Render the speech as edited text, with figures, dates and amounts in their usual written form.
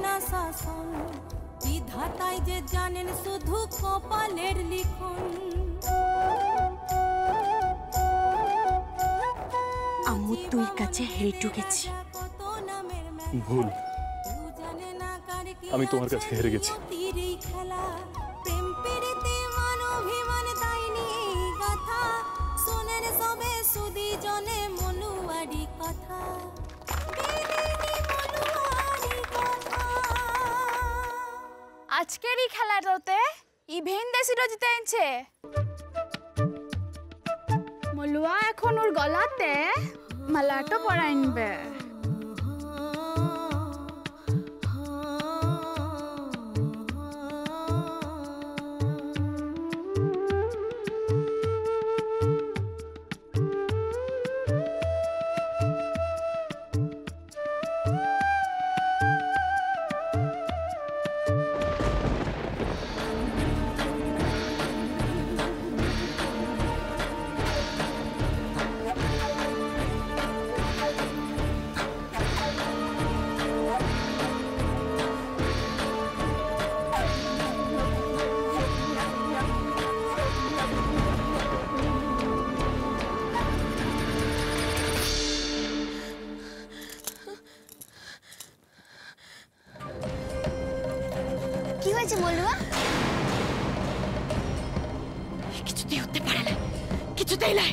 না শাসন বিধাতাই যে জানেন শুধু কপালের লিখন আম্মু তুই কাছে হেরে গেছি ভুল আমি তোমার কাছে হেরে গেছি প্রেম প্রীতি মান অভিমান তাইনি গাথা শোনেন সবে সুদি জনে মনুয়ারি কথা আজকের এই খেলাটাতে ইভেন দেশিরা জিতে আনছে মলুয়া এখন ওর গলাতে মালাটা পরাই নিবে কি হয়েছে মলুয়া কিছুতেই হতে পারে না কিছুতেই নাই